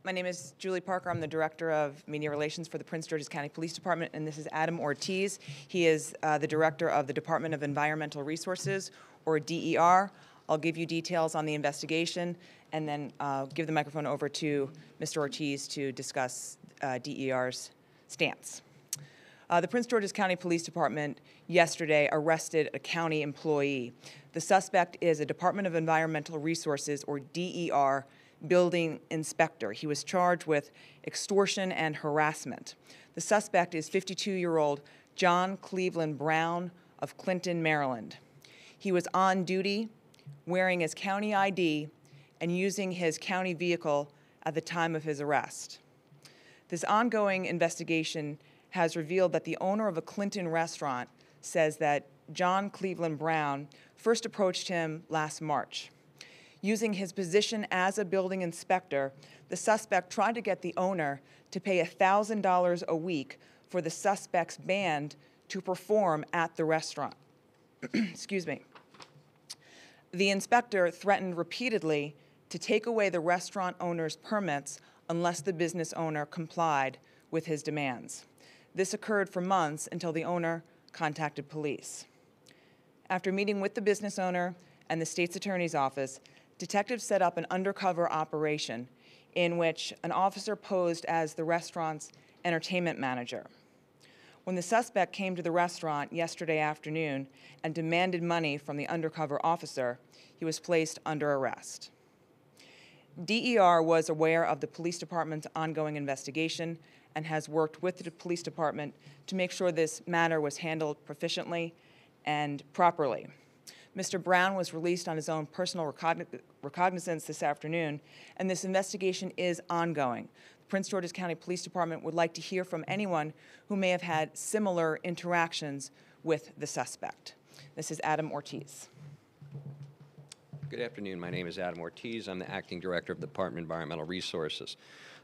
My name is Julie Parker. I'm the Director of Media Relations for the Prince George's County Police Department, and this is Adam Ortiz. He is the Director of the Department of Environmental Resources, or DER. I'll give you details on the investigation and then give the microphone over to Mr. Ortiz to discuss DER's stance. The Prince George's County Police Department yesterday arrested a county employee. The suspect is a Department of Environmental Resources, or DER, building inspector. He was charged with extortion and harassment. The suspect is 52-year-old John Cleveland Brown of Clinton, Maryland. He was on duty, wearing his county ID, and using his county vehicle at the time of his arrest. This ongoing investigation has revealed that the owner of a Clinton restaurant says that John Cleveland Brown first approached him last March. Using his position as a building inspector, the suspect tried to get the owner to pay $1,000 a week for the suspect's band to perform at the restaurant. Excuse me. The inspector threatened repeatedly to take away the restaurant owner's permits unless the business owner complied with his demands. This occurred for months until the owner contacted police. After meeting with the business owner and the state's attorney's office, detectives set up an undercover operation in which an officer posed as the restaurant's entertainment manager. When the suspect came to the restaurant yesterday afternoon and demanded money from the undercover officer, he was placed under arrest. DER was aware of the police department's ongoing investigation and has worked with the police department to make sure this matter was handled proficiently and properly. Mr. Brown was released on his own personal recognizance this afternoon, and this investigation is ongoing. The Prince George's County Police Department would like to hear from anyone who may have had similar interactions with the suspect. This is Adam Ortiz. Good afternoon. My name is Adam Ortiz. I'm the Acting Director of the Department of Environmental Resources.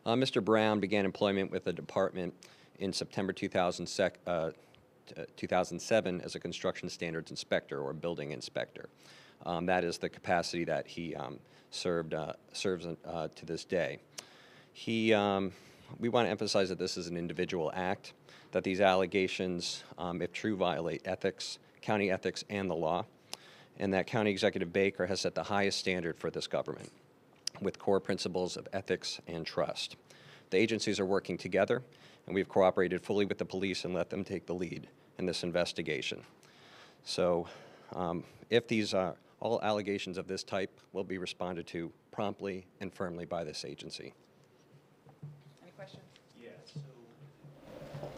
Mr. Brown began employment with the department in September 2007 as a construction standards inspector, or building inspector. That is the capacity that he serves to this day. We want to emphasize that this is an individual act, that these allegations, if true, violate ethics, county ethics, and the law, and that County Executive Baker has set the highest standard for this government, with core principles of ethics and trust. The agencies are working together, and we've cooperated fully with the police and let them take the lead in this investigation. So if these are all allegations of this type, will be responded to promptly and firmly by this agency. Any questions? Yeah, so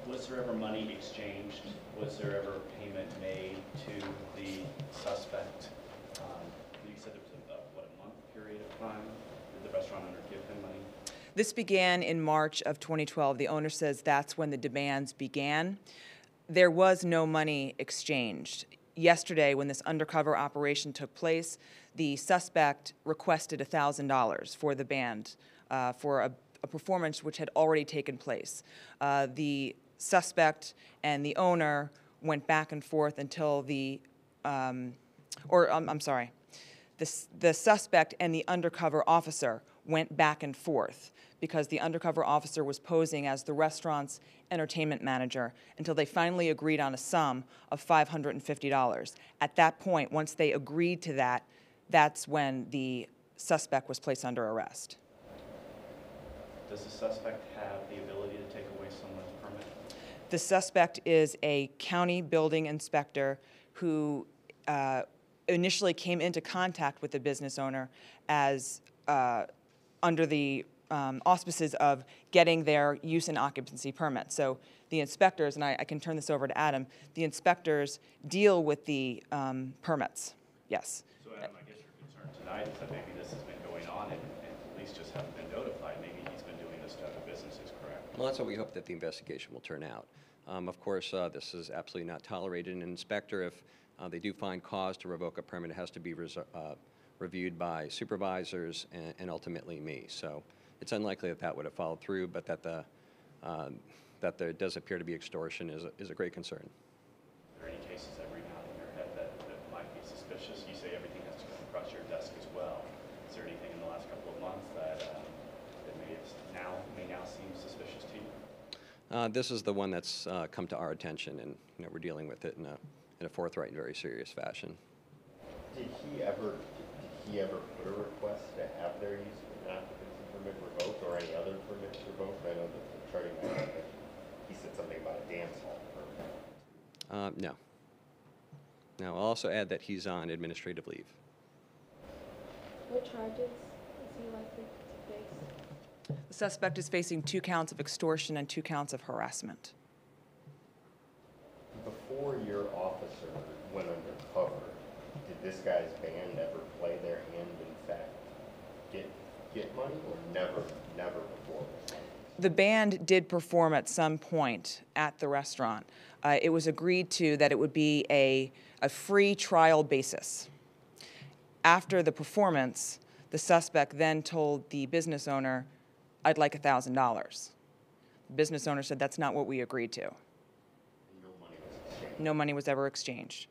was there ever money exchanged? Was there ever payment made to the suspect? You said there was a month period of time? Did the restaurant owner give him money? This began in March of 2012. The owner says that's when the demands began. There was no money exchanged. Yesterday, when this undercover operation took place, the suspect requested $1,000 for the band for a performance which had already taken place. The suspect and the owner went back and forth until the suspect and the undercover officer went back and forth because the undercover officer was posing as the restaurant's entertainment manager until they finally agreed on a sum of $550. At that point, once they agreed to that, that's when the suspect was placed under arrest. Does the suspect have the ability to take away someone's permit? The suspect is a county building inspector who initially came into contact with the business owner as under the auspices of getting their use and occupancy permit. So the inspectors, and I can turn this over to Adam, the inspectors deal with the permits, yes. So Adam, I guess your concern tonight is that maybe this has been going on and police just haven't been notified. Maybe he's been doing this to other businesses, correct? Well, that's what we hope that the investigation will turn out. Of course, this is absolutely not tolerated. An inspector, if they do find cause to revoke a permit, it has to be reviewed by supervisors and ultimately me. So it's unlikely that that would have followed through, but that there does appear to be extortion is a great concern. Are there any cases that ring out in your head that might be suspicious? You say everything has to come across your desk as well. Is there anything in the last couple of months that may have This is the one that's come to our attention, and we're dealing with it in a forthright and very serious fashion. Did he ever put a request to have their use of an occupancy permit revoked or any other permits revoked? I know that the charting guy, he said something about a dance hall permit. No. Now, I'll also add that he's on administrative leave. What charges is he likely to face? The suspect is facing 2 counts of extortion and 2 counts of harassment. Before your officer went undercover, did this guy's band ever play there and in fact get money, or never before? The band did perform at some point at the restaurant. It was agreed to that it would be a free trial basis. After the performance, the suspect then told the business owner, "I'd like $1,000." The business owner said, "That's not what we agreed to." No money was exchanged. No money was ever exchanged.